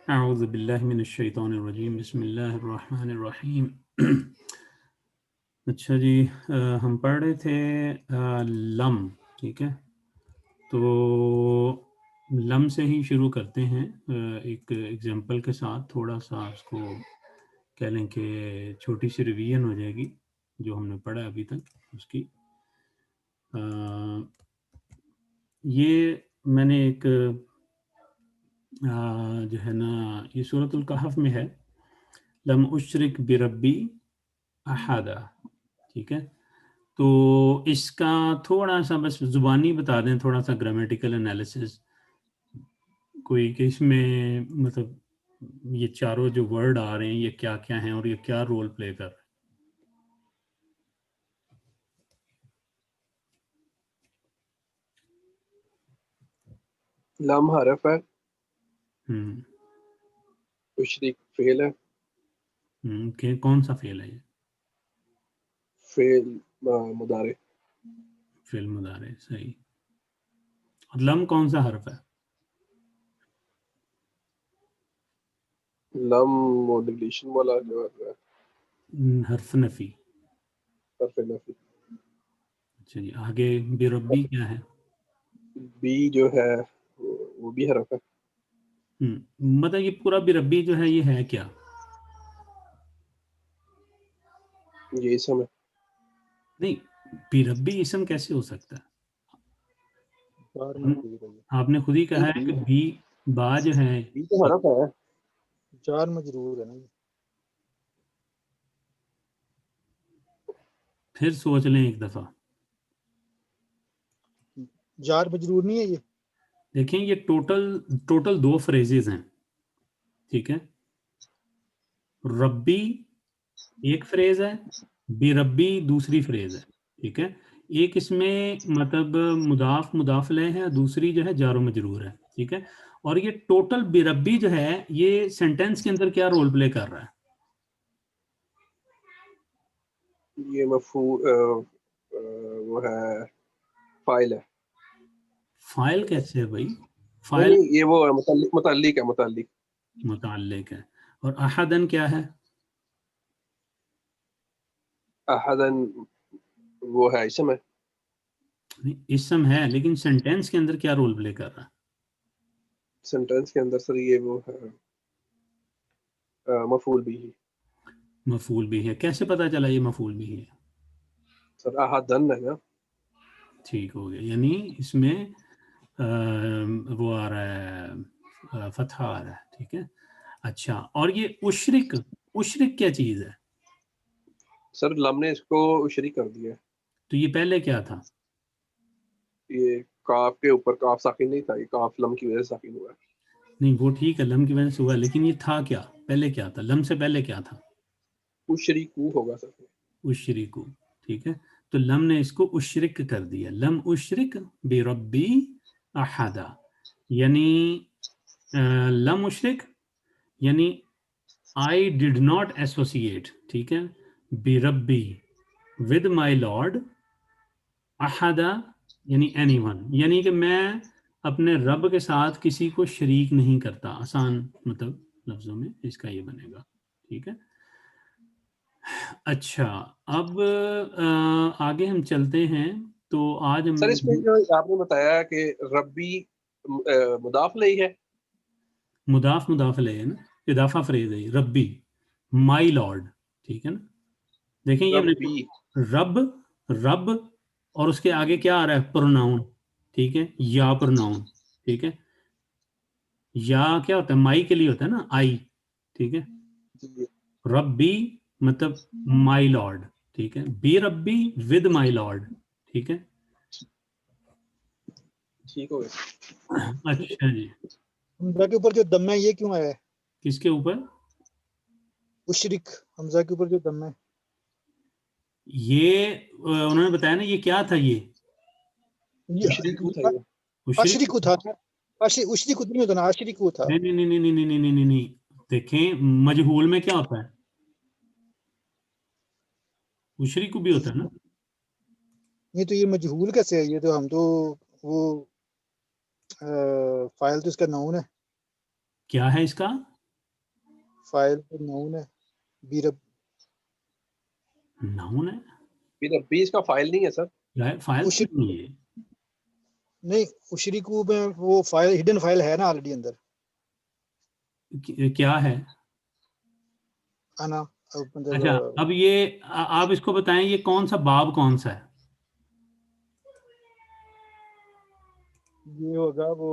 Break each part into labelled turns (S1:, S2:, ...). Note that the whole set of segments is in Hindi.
S1: अऊज़ु बिल्लाहि मिनश शैतानिर रजीम बिस्मिल्लाहिर रहमानिर रहीम। अच्छा जी, हम पढ़ रहे थे लम। ठीक है, तो लम से ही शुरू करते हैं। एक एग्जांपल के साथ थोड़ा सा उसको कह लें कि छोटी सी रिवीजन हो जाएगी जो हमने पढ़ा अभी तक उसकी। ये मैंने एक जो है ना, ये सूरतुल कहफ में है, लम उशरिक बिरब्बी अहादा। ठीक है, तो इसका थोड़ा सा बस जुबानी बता दें, थोड़ा सा ग्रामेटिकल एनालिसिस कोई कि इसमें मतलब ये चारों जो वर्ड आ रहे हैं ये क्या क्या हैं और ये क्या रोल प्ले कर रहे
S2: लम हरफ है,
S1: हैं।
S2: उशरीक फेल है,
S1: कौन सा फेल है ये?
S2: फेल मुदारे,
S1: फेल मुदारे, सही। और लम कौन सा हर्फ है?
S2: लम वो निगलेशन वाला जो है,
S1: हर्फ नफी।
S2: हरफ नफी।
S1: अच्छा जी, आगे बिरब्बी क्या है?
S2: बी जो है वो भी हरफ है।
S1: मतलब ये पूरा बिरब्बी जो है ये है क्या?
S2: ये इसम है।
S1: नहीं, बिरब्बी इसम कैसे हो सकता है?
S3: चार
S1: हम-
S3: मजरूर है ये।
S1: आपने खुद ही कहा
S2: नहीं,
S1: है
S2: बी
S1: कि बी बा जो है।
S2: बी तो हरफ है।
S3: चार मजरूर है ना ये।
S1: फिर सोच लें एक दफा।
S3: जार मजरूर नहीं है ये।
S1: देखें, ये टोटल टोटल दो फ्रेजेस हैं। ठीक है, रब्बी एक फ्रेज है, बिरब्बी दूसरी फ्रेज है। ठीक है, एक इसमें मतलब मुदाफ मुदाफ ले है, दूसरी जो है जारो मजरूर है। ठीक है, और ये टोटल बिरब्बी जो है ये सेंटेंस के अंदर क्या रोल प्ले कर रहा है?
S2: ये वो है, फाइल है।
S1: फाइल कैसे है भाई?
S2: नहीं
S1: फाइल
S2: नहीं, ये वो है, मुतल्लिक है, मुतल्लिक।
S1: मुताल्लिक है। और अहदन क्या है?
S2: अहदन वो है इसम है।
S1: नहीं, इसम है लेकिन सेंटेंस के अंदर क्या रोल प्ले कर रहा है?
S2: सेंटेंस के अंदर सर ये वो है, मफूल भी ही।
S1: मफूल भी है, कैसे पता चला ये मफूल भी है?
S2: सर अहदन है ना।
S1: ठीक हो गया, यानी इसमें वो आ रहा है, फतहा आ रहा है। ठीक है, अच्छा। और ये उशरिक, उशरिक क्या चीज़ है?
S2: सर लम ने इसको शरीक कर दिया है।
S1: तो ये पहले क्या था?
S2: ये काफ के ऊपर काफ साकिन नहीं था, ये काफ लम की वजह से साकिन हुआ है।
S1: नहीं वो ठीक है, लम की वजह से हुआ, लेकिन ये था क्या? पहले क्या था? लम से पहले क्या था?
S2: उशरीकू होगा सर।
S1: उशरिकु। ठीक है, तो लम ने इसको उशरिक कर दिया, लम उशरिक बिरब्बी अहदा। यानी लम उशरिक यानी आई डिड नॉट एसोसिएट। ठीक है, बिरब्बी विद माई लॉर्ड अहदा यानी एनीवन, यानी कि मैं अपने रब के साथ किसी को शरीक नहीं करता। आसान मतलब लफ्जों में इसका ये बनेगा। ठीक है, अच्छा। अब आगे हम चलते हैं। तो आज हम
S2: सर इसमें जो आपने बताया कि रब्बी मुदाफ लई है।
S1: मुदाफ मुदाफ ले है ना, इदाफा फ्रेज है ये, रब्बी माई लॉर्ड। ठीक है ना, देखें ये हमने
S2: रब्बी
S1: रब, रब और उसके आगे क्या आ रहा है? प्रोनाउन। ठीक है, या प्रोनाउन। ठीक है, या क्या होता है? माई के लिए होता है ना, आई। ठीक है,
S2: जी,
S1: रब्बी मतलब माई लॉर्ड। ठीक है, B rabi with my lord. ठीक है,
S2: ठीक हो गया।
S1: अच्छा जी।
S3: हमजा के ऊपर जो दम है ये क्यों आया है?
S1: किसके ऊपर?
S3: उशरिक, हमजा के ऊपर जो दम है।
S1: ये उन्होंने बताया ना, ये क्या था ये?
S2: उशरीकू था
S3: ये
S2: ये।
S1: मुशरिक।
S3: अशरिक था ना। उशरिक नहीं होता ना, अशरिक था।
S1: नहीं नहीं नहीं नहीं नहीं नहीं नहीं नहीं नहीं, देखें मजहूल में क्या होता है? मुशरिक भी होता है ना।
S3: नहीं तो ये मजहूल कैसे है? ये तो हम तो वो फाइल तो इसका नाउन है।
S1: क्या है इसका?
S3: फाइल नाउन है, बीरब
S1: नाउन है,
S2: फिर रब्बी इसका फाइल नहीं है सर।
S1: फाइल
S3: उशरिक
S1: नहीं है।
S3: नहीं, उशरिकू में वो फाइल हिडन फाइल है ना ऑलरेडी अंदर।
S1: क्या है?
S3: आना मतलब
S1: अच्छा, अब ये आप इसको बताएं, ये कौन सा बाब कौन सा है?
S3: ये होगा वो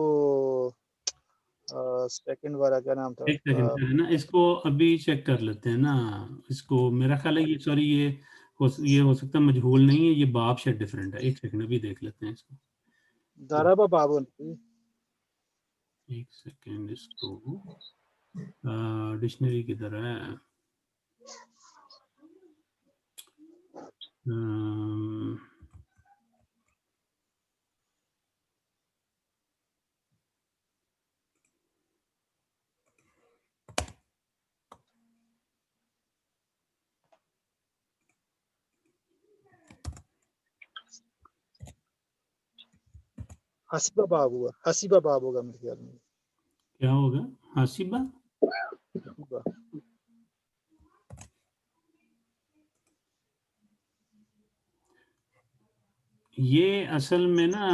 S3: सेकंड वाला, क्या नाम था
S1: एक सेकंड
S3: उसका?
S1: है ना, इसको अभी चेक कर लेते हैं ना। इसको मेरा ख्याल है ये, सॉरी, ये हो सकता है मजहूल नहीं है, ये बाब से डिफरेंट है। एक सेकंड अभी देख लेते हैं इसको।
S3: दाराबा बाबुन।
S1: एक सेकंड, इसको डिक्शनरी की तरह है। अम,
S3: हसीबा बाब हुआ, हसीबा बाब होगा मेरे ख्याल में।
S1: क्या होगा? हसीबा।
S3: हसीबा।
S1: ये असल में ना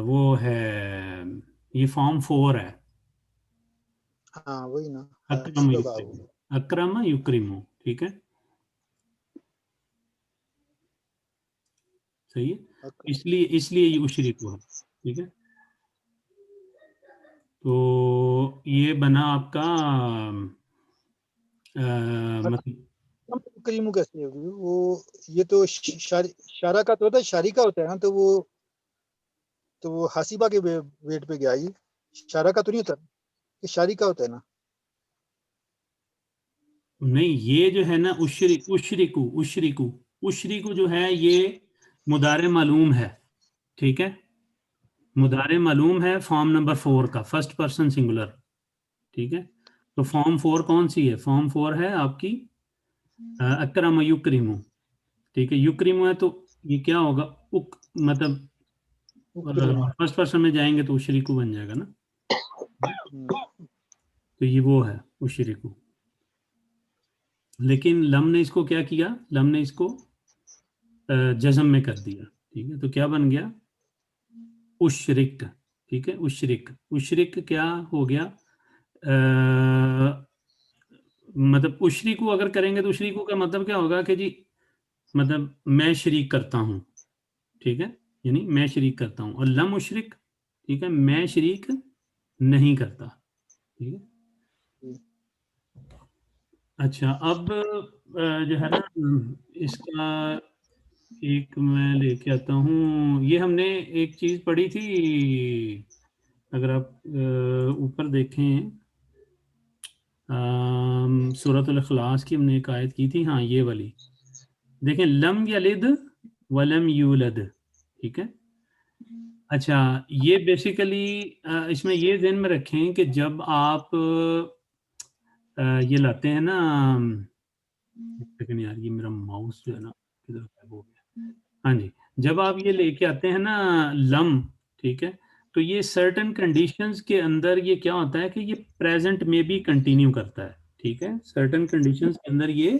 S1: वो है, ये फॉर्म 4 है।
S3: हाँ वही ना,
S1: अक्रम
S3: हसीबा बाब
S1: युक्रिमु,
S3: होगा।
S1: अक्रम युक्रिमु, ठीक है, सही है।
S3: अक-
S1: इसलिए इसलिए ये उशरिकु है, ठीक है। तो ये बना आपका मतलब,
S3: करीमू कैसे होगी वो? ये तो शारा का तो होता है, शारी का होता है ना, तो वो हसीबा के वेट पे गया ये। शारा का तो नहीं होता, ये शारी का होता है ना।
S1: नहीं, ये जो है ना उशरिकु उशरिकु उशरिकु जो है ये मुदारे मालूम है, ठीक है। मुदारे मालूम है, फॉर्म नंबर 4 का, फर्स्ट पर्सन सिंगुलर, ठीक है। तो फॉर्म 4 कौन सी है? फॉर्म 4 है आपकी अक्रम युक्रिमु, ठीक है। युक्रिमु है तो ये क्या होगा? मतलब
S3: उकरीम।
S1: फर्स्ट पर्सन में जाएंगे तो उशरिकु बन जाएगा ना।
S3: हम्म।
S1: तो ये वो है उशरिकु। लेकिन लम ने इसको क्या किया? लम ने इसको जज़म में कर दिया, ठीक है। तो क्या बन गया? उशरिक, ठीक है। उशरिक, उशरिक क्या हो गया? मतलब उशरिकु अगर करेंगे तो उशरिकु का मतलब क्या होगा कि जी, मतलब मैं शरीक करता हूँ, ठीक है। यानी मैं शरीक करता हूँ। और लम उशरिक, ठीक है, मैं शरीक नहीं करता, ठीक है। अच्छा, अब जो है ना, इसका एक मैं लेके आता हूँ। ये हमने एक चीज पढ़ी थी, अगर आप ऊपर देखें, सूरतुल इखलास की हमने एक आयत की थी, हाँ ये वाली देखें, लम यलिद वलम यूलद, ठीक है। अच्छा, ये बेसिकली इसमें ये ध्यान में रखें कि जब आप ये लाते हैं ना, एक सेकंड यार, ये मेरा माउस जो है ना किधर गायब हो गया। हाँ जी, जब आप ये लेके आते हैं ना लम, ठीक है, तो ये सर्टेन कंडीशंस के अंदर ये क्या होता है कि ये प्रेजेंट में भी कंटिन्यू करता है, ठीक है। सर्टेन कंडीशंस के अंदर ये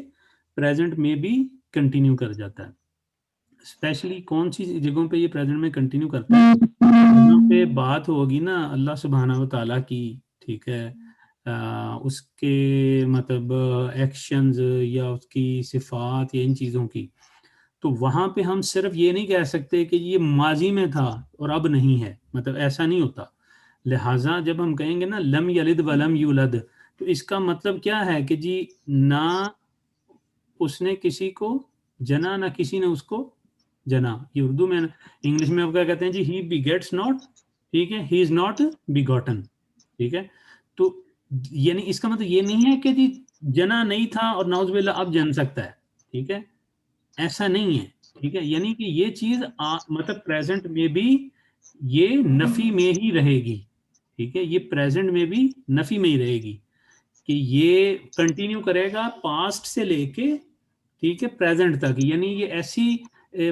S1: प्रेजेंट में भी कंटिन्यू कर जाता है। स्पेशली कौन सी जगहों पे ये प्रेजेंट में कंटिन्यू करता है? जहाँ पे बात होगी ना अल्लाह सुब्हाना व तआला की, ठीक है, उसके मतलब एक्शंस या उसकी सिफात या इन चीज़ों की, तो वहां पे हम सिर्फ ये नहीं कह सकते कि ये माजी में था और अब नहीं है, मतलब ऐसा नहीं होता। लिहाजा जब हम कहेंगे ना लम यलिद वलम यूलद, तो इसका मतलब क्या है कि जी, ना उसने किसी को जना, ना किसी ने उसको जना। ये उर्दू में, इंग्लिश में आप क्या कहते हैं जी? ही बिगेट्स नॉट, ठीक है, ही इज नॉट बिगॉटन, ठीक है। तो यानी इसका मतलब ये नहीं है कि जी जना नहीं था और नाउजुबिल्लाह अब जन सकता है, ठीक है, ऐसा नहीं है, ठीक है। यानी कि ये चीज मतलब प्रेजेंट में भी ये नफी में ही रहेगी, ठीक है। ये प्रेजेंट में भी नफी में ही रहेगी कि ये कंटिन्यू करेगा पास्ट से लेके, ठीक है, प्रेजेंट तक। यानी ये ऐसी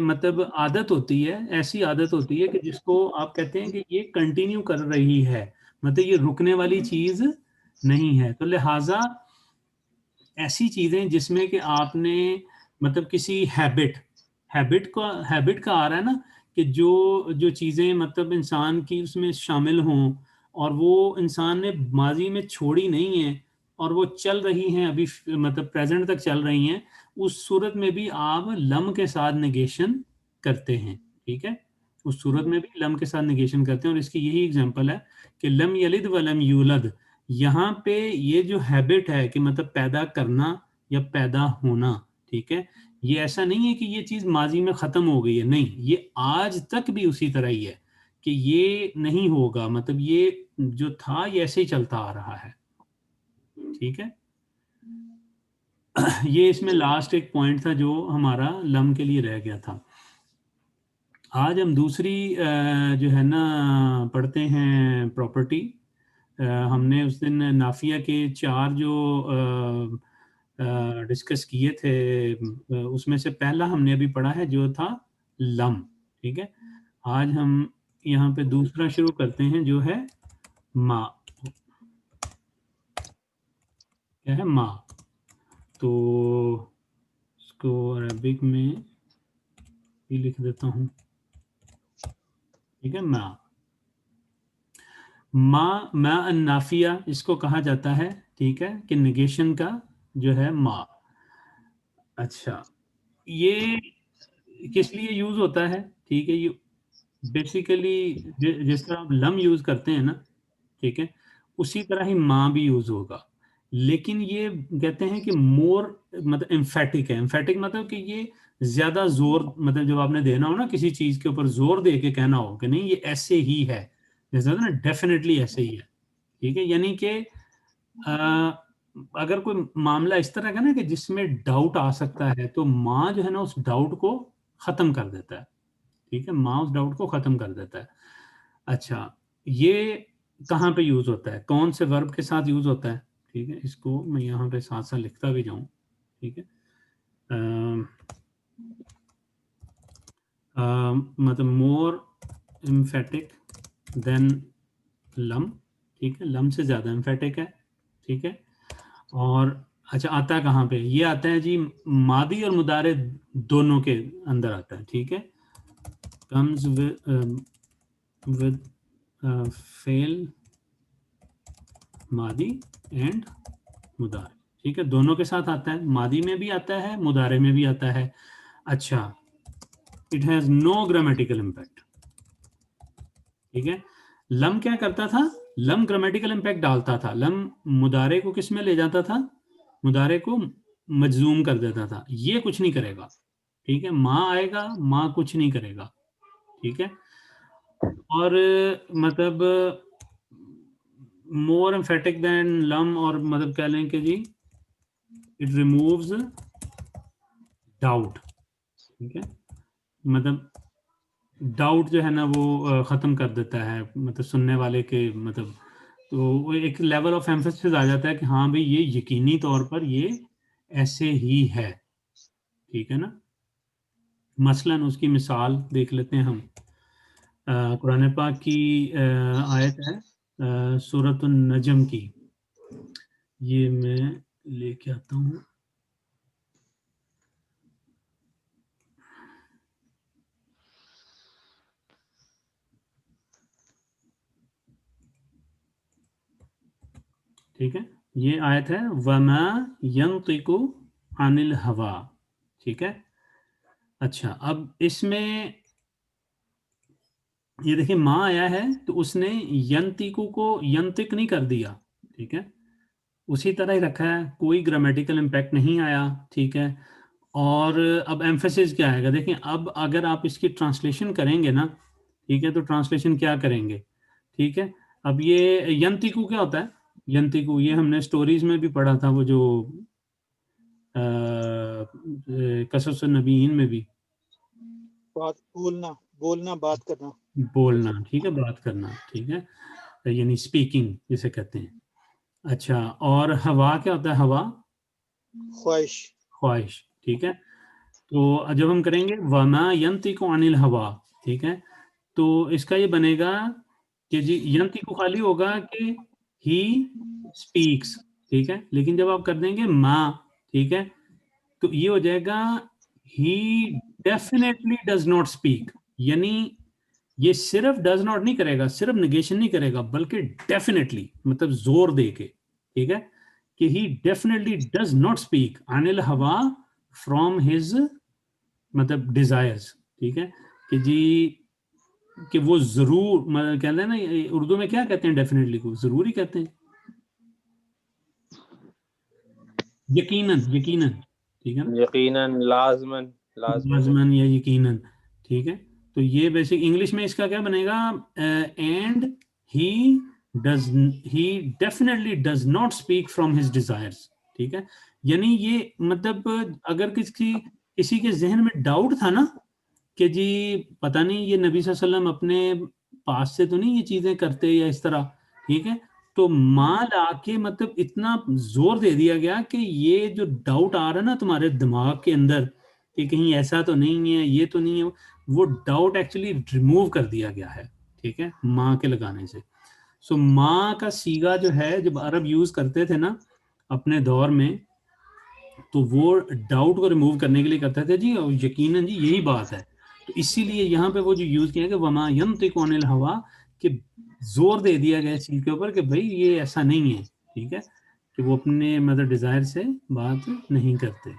S1: मतलब आदत होती है, ऐसी आदत होती है कि जिसको आप कहते हैं कि ये कंटिन्यू कर रही है। मतलब ये रुकने वाली चीज नहीं है। तो लिहाजा ऐसी चीजें जिसमें कि आपने मतलब किसी हैबिट का आ रहा है ना, कि जो जो चीजें मतलब इंसान की उसमें शामिल हों और वो इंसान ने माजी में छोड़ी नहीं है और वो चल रही हैं अभी, मतलब प्रेजेंट तक चल रही हैं, उस सूरत में भी आप लम के साथ नेगेशन करते हैं। ठीक है, उस सूरत में भी लम के साथ नेगेशन करते हैं। और इसकी यही एग्जांपल है कि लम यलिद वलम यूलद, यहाँ पे ये जो हैबिट है कि मतलब पैदा करना या पैदा होना, ठीक है, ये ऐसा नहीं है कि ये चीज माजी में खत्म हो गई है, नहीं, ये आज तक भी उसी तरह ही है कि ये नहीं होगा, मतलब ये जो था ये ऐसे ही चलता आ रहा है। ठीक है, ये इसमें लास्ट एक पॉइंट था जो हमारा लम के लिए रह गया था। आज हम दूसरी जो है ना पढ़ते हैं प्रॉपर्टी। हमने उस दिन नाफिया के 4 जो डिस्कस किए थे, उसमें से पहला हमने अभी पढ़ा है जो था लम। ठीक है, आज हम यहाँ पे दूसरा शुरू करते हैं जो है मा। क्या है? मा। तो इसको अरबिक में भी लिख देता हूँ। ठीक है, मा नाफिया इसको कहा जाता है। ठीक है, कि नेगेशन का जो है मा। अच्छा, ये किस लिए यूज होता है? ठीक है, ये बेसिकली जिस तरह आप लम यूज करते हैं ना, ठीक है, उसी तरह ही माँ भी यूज होगा। लेकिन ये कहते हैं कि मोर मतलब एम्फेटिक है। एम्फेटिक मतलब कि ये ज्यादा जोर, मतलब जब आपने देना हो ना किसी चीज के ऊपर जोर दे के कहना हो कि नहीं ये ऐसे ही है, जैसे होता है ना डेफिनेटली ऐसे ही है। ठीक है, यानी कि अगर कोई मामला इस तरह का ना कि जिसमें डाउट आ सकता है, तो माँ जो है ना उस डाउट को खत्म कर देता है। ठीक है, माँ उस डाउट को खत्म कर देता है। अच्छा, ये कहाँ पे यूज होता है, कौन से वर्ब के साथ यूज होता है? ठीक है, इसको मैं यहाँ पे साथ साथ लिखता भी जाऊं। ठीक है, मतलब मोर एम्फेटिक देन लम। ठीक है, लम से ज्यादा एम्फेटिक है। ठीक है, और अच्छा आता है कहाँ पे? ये आता है जी मादी और मुदारे दोनों के अंदर आता है। ठीक है, comes with फेल मादी एंड मुदारे। ठीक है, दोनों के साथ आता है, मादी में भी आता है, मुदारे में भी आता है। अच्छा, it has no grammatical impact. ठीक है, लम क्या करता था? लम ग्रामेटिकल इम्पैक्ट डालता था। लम मुदारे को किस में ले जाता था? मुदारे को मजजूम कर देता था। ये कुछ नहीं करेगा। ठीक है, माँ आएगा, माँ कुछ नहीं करेगा। ठीक है, और मतलब मोर एम्फेटिक देन लम, और मतलब कह लें कि जी इट रिमूव्स डाउट। ठीक है, मतलब डाउट जो है ना वो ख़त्म कर देता है, मतलब सुनने वाले के मतलब, तो वो एक लेवल ऑफ एम्फेसिस आ जाता है कि हाँ भाई ये यकीनी तौर पर ये ऐसे ही है। ठीक है ना, मसलन उसकी मिसाल देख लेते हैं हम। कुरान पाक की आयत है सूरत नजम की, ये मैं लेके आता हूँ। ठीक है, ये आयत है वमा यंतिकु अनिल हवा। ठीक है, अच्छा, अब इसमें ये देखिए माँ आया है तो उसने यंतिकु को यंतिक नहीं कर दिया। ठीक है, उसी तरह ही रखा है, कोई ग्रामेटिकल इम्पैक्ट नहीं आया। ठीक है, और अब एम्फेसिस क्या आएगा? देखिए, अब अगर आप इसकी ट्रांसलेशन करेंगे ना, ठीक है, तो ट्रांसलेशन क्या करेंगे? ठीक है, अब ये यंतिकु क्या होता है? यंतिकु ये हमने स्टोरीज में भी पढ़ा था, वो जो कसस नबीन में भी
S3: बात बोलना, बोलना, बात करना,
S1: बोलना। ठीक है, बात करना। ठीक है, यानी स्पीकिंग जिसे कहते हैं। अच्छा, और हवा क्या होता है? हवा
S3: ख्वाहिश।
S1: ख्वाहिश। ठीक है, तो जब हम करेंगे वमा यंतिकु अनिल हवा, ठीक है, तो इसका ये बनेगा कि जी यंती को खाली होगा कि ही स्पीक्स, ठीक है, लेकिन जब आप कर देंगे माँ, ठीक है, तो ये हो जाएगा ही डेफिनेटली डज नॉट स्पीक, यानी ये सिर्फ डज नॉट नहीं करेगा, सिर्फ निगेशन नहीं करेगा, बल्कि डेफिनेटली मतलब जोर दे के, ठीक है, कि he definitely does not speak अनिल हवा फ्रॉम हिज मतलब डिजायर्स, ठीक है, कि जी कि वो जरूर मतलब कहते हैं ना, उर्दू में क्या कहते हैं डेफिनेटली को, जरूरी कहते हैं, यकीनन, यकीनन, ठीक है ना,
S4: यकीनन, लाजमन, लाजमन।
S1: लाजमन या यकीनन, ठीक है। तो ये बेसिक इंग्लिश में इसका क्या बनेगा, and he does he definitely does not speak from his desires, ठीक है, यानी ये मतलब अगर किसी के जहन में डाउट था ना कि जी पता नहीं ये नबी सल्लल्लाहु अलैहि वसल्लम अपने पास से तो नहीं ये चीजें करते या इस तरह, ठीक है, तो माल आके मतलब इतना जोर दे दिया गया कि ये जो डाउट आ रहा है ना तुम्हारे दिमाग के अंदर कि कहीं ऐसा तो नहीं है, ये तो नहीं है, वो डाउट एक्चुअली रिमूव कर दिया गया है, ठीक है, माँ के लगाने से। सो माँ का सीगा जो है जब अरब यूज करते थे ना अपने दौर में, तो वो डाउट को रिमूव करने के लिए करते थे जी, और यकीनन जी यही बात है, तो इसीलिए यहाँ पे वो जो यूज किया कि वमा यंतिकु अनिल हवा, कि जोर दे दिया गया इस चीज के ऊपर कि भाई ये ऐसा नहीं है, ठीक है, कि वो अपने मतलब डिजायर से बात नहीं करते।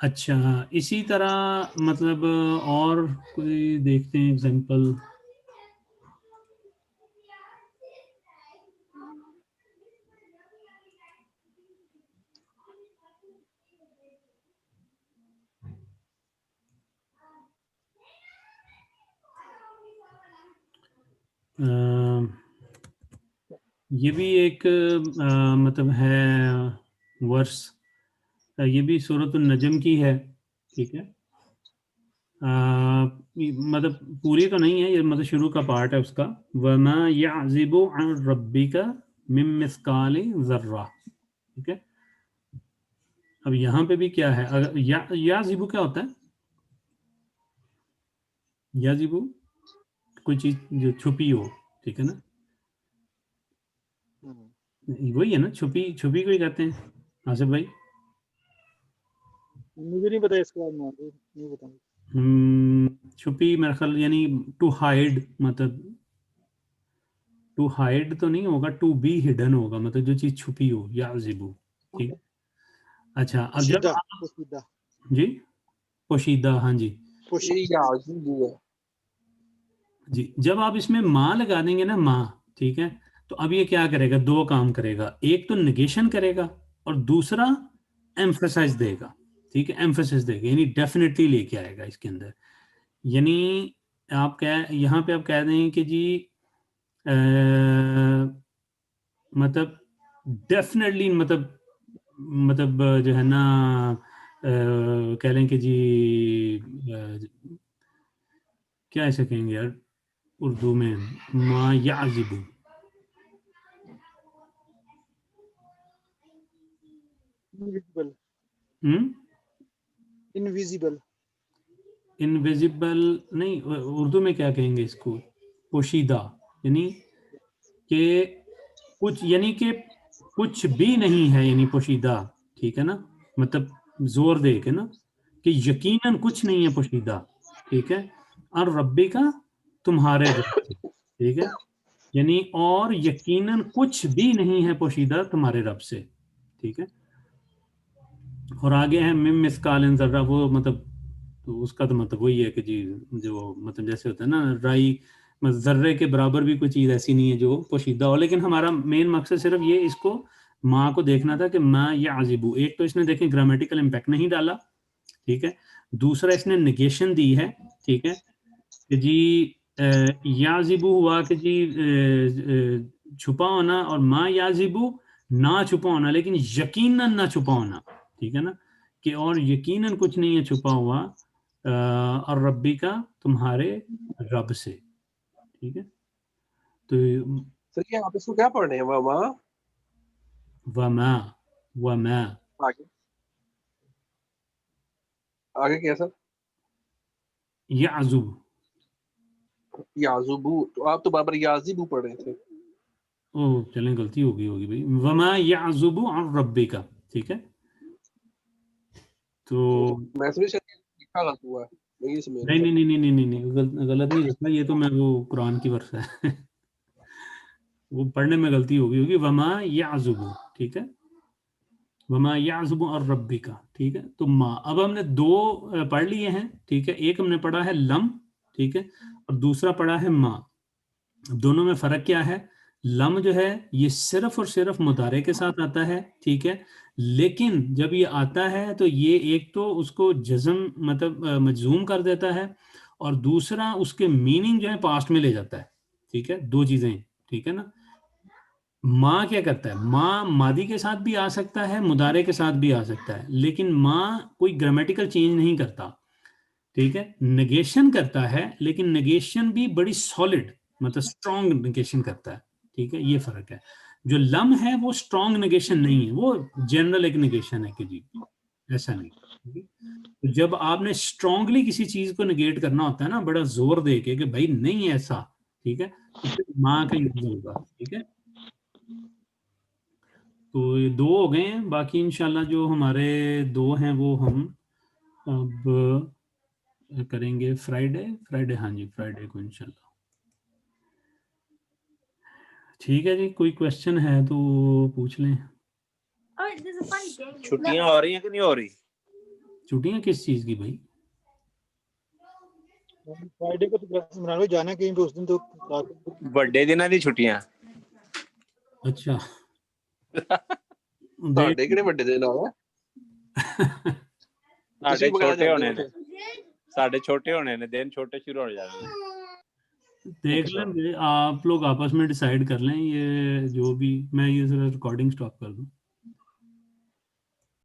S1: अच्छा, इसी तरह मतलब और कोई देखते हैं एग्जांपल। ये भी एक मतलब है वर्स, ये भी सूरत नजम की है, ठीक है, मतलब पूरी तो नहीं है ये, मतलब शुरू का पार्ट है उसका, वमा याज़िबु अन रब्बिका मिन मिस्काली ज़र्रा, ठीक है। अब यहाँ पे भी क्या है, अगर याज़िबु क्या होता है, याज़िबु कोई चीज जो छुपी हो, ठीक है ना, वही है ना, छुपी छुपी को ही कहते हैं, आसिफ भाई।
S3: मुझे नहीं पता इसके बारे में, नहीं पता।
S1: छुपी मेरा ख्याल यानी टू हाइड, मतलब टू हाइड तो नहीं होगा, टू बी हिडन होगा, मतलब जो चीज छुपी हो, याज़िबु, ठीक है। अच्छा, अब जब
S3: पोशीदा,
S1: आप
S3: पोशीदा,
S1: जी पोशीदा, हाँ जी,
S2: ये
S3: पोशीदा।
S2: याजूब है।
S1: जी जब आप इसमें माँ लगा देंगे ना, माँ, ठीक है, तो अब ये क्या करेगा, दो काम करेगा, एक तो निगेशन करेगा और दूसरा एम्फसाइज देगा, ठीक है, एम्फसिस देगा, यानी डेफिनेटली लेके आएगा इसके अंदर, यानी आप क्या यहाँ पे आप कह दें कि जी अ, मतलब डेफिनेटली मतलब जो है ना कह लें कि जी क्या ऐसे कहेंगे यार उर्दू में, मा याजिबु,
S3: इनविजिबल,
S1: हम्म,
S3: इनविजिबल।
S1: इनविजिबल नहीं, उर्दू में क्या कहेंगे इसको, पोशीदा, यानी कि कुछ, यानी कि कुछ भी नहीं है, यानी पोशीदा, ठीक है ना, मतलब जोर दे के ना कि यकीनन कुछ नहीं है पोशीदा, ठीक है, और रब्बी का तुम्हारे रब से, ठीक है, यानी और यकीनन कुछ भी नहीं है पोशीदा तुम्हारे रब से, ठीक है, और आगे है मिम मिसकाल जर्रा, वो मतलब तो उसका तो मतलब वही है कि जी जो मतलब जैसे होता है ना राई, मतलब जर्रे के बराबर भी कोई चीज़ ऐसी नहीं है जो पोशीदा हो, लेकिन हमारा मेन मकसद सिर्फ ये इसको माँ को देखना था कि माँ या आजिबू, एक तो इसने देखें ग्रामेटिकल इम्पैक्ट नहीं डाला, ठीक है, दूसरा इसने निगेशन दी है, ठीक है, कि जी याजिबू हुआ कि जी छुपा होना, और माँ याजिबू ना छुपा होना, लेकिन यकीनन ना छुपा होना, ठीक है ना, कि और यकीनन कुछ नहीं है छुपा हुआ और रब्बी का तुम्हारे रब से, ठीक है, तो
S2: सर ये आप इसको क्या पढ़ रहे हैं, वमा?
S1: वमा, वमा
S2: आगे आगे क्या सर?
S1: याजुब,
S2: याजुबू, तो आप तो बार याजिबू पढ़ रहे थे।
S1: ओ चलें, गलती हो गई होगी भाई। वमा याजुबु अन रब्बिका, ठीक है। तो
S2: मैं समझ शायद लिखा गलत हुआ है, मैं ये समझ
S1: नहीं
S2: रहा
S1: नहीं नहीं नहीं नहीं नहीं, गलत नहीं लिखा, ये तो मैं वो कुरान की वर्ष है वो पढ़ने में गलती होगी होगी। वमा याजुबु, ठीक है, वमा याजुबु अन रब्बिका, ठीक है। तो माँ, अब हमने दो पढ़ लिए हैं, ठीक है। एक हमने पढ़ा है लम, ठीक है, और दूसरा पढ़ा है माँ। दोनों में फर्क क्या है? लम जो है ये सिर्फ और सिर्फ मुदारे के साथ आता है, ठीक है। लेकिन जब ये आता है तो ये एक तो उसको जज्म मतलब मजजूम कर देता है, और दूसरा उसके मीनिंग जो है पास्ट में ले जाता है, ठीक है। दो चीजें, ठीक है ना। माँ क्या करता है? माँ मादी के साथ भी आ सकता है, मुदारे के साथ भी आ सकता है, लेकिन माँ कोई ग्रामेटिकल चेंज नहीं करता, ठीक है। नेगेशन करता है, लेकिन नेगेशन भी बड़ी सॉलिड मतलब स्ट्रॉन्ग नेगेशन करता है, ठीक है। ये फर्क है। जो लम है वो स्ट्रॉन्ग नेगेशन नहीं है, वो जनरल एक नेगेशन है कि जी ऐसा नहीं, ठीक है? तो जब आपने स्ट्रांगली किसी चीज को नेगेट करना होता है ना, बड़ा जोर दे के कि भाई नहीं ऐसा, ठीक है, तो फिर माँ का यूज होगा, ठीक है। तो ये दो हो गए हैं, बाकी इंशाल्लाह जो हमारे दो हैं वो हम अब करेंगे फ्राइडे। फ्राइडे, हाँ जी, फ्राइडे को इंशाल्लाह। ठीक है जी, कोई क्वेश्चन है तो पूछ लें।
S4: छुट्टियां हो रही हैं कि नहीं हो रही?
S1: छुट्टियां किस चीज की भाई?
S3: फ्राइडे को तो क्लास मना लो, जाना कहीं पे उस दिन तो
S4: बर्थडे दिना दी छुट्टियां।
S1: अच्छा
S2: ਤੁਹਾਡੇ ਕਿਹੜੇ ਵੱਡੇ ਦਿਨ ਆ
S4: ਸਾਡੇ ਛੋਟੇ ਹੋਣੇ ਨੇ, ਸਾਡੇ ਛੋਟੇ होने ने, दिन छोटे शुरू हो जाने हैं।
S1: देख
S2: अच्छा।
S1: लें, आप लोग आपस में डिसाइड कर लें, ये जो भी, मैं ये जरा रिकॉर्डिंग स्टॉप कर दूं।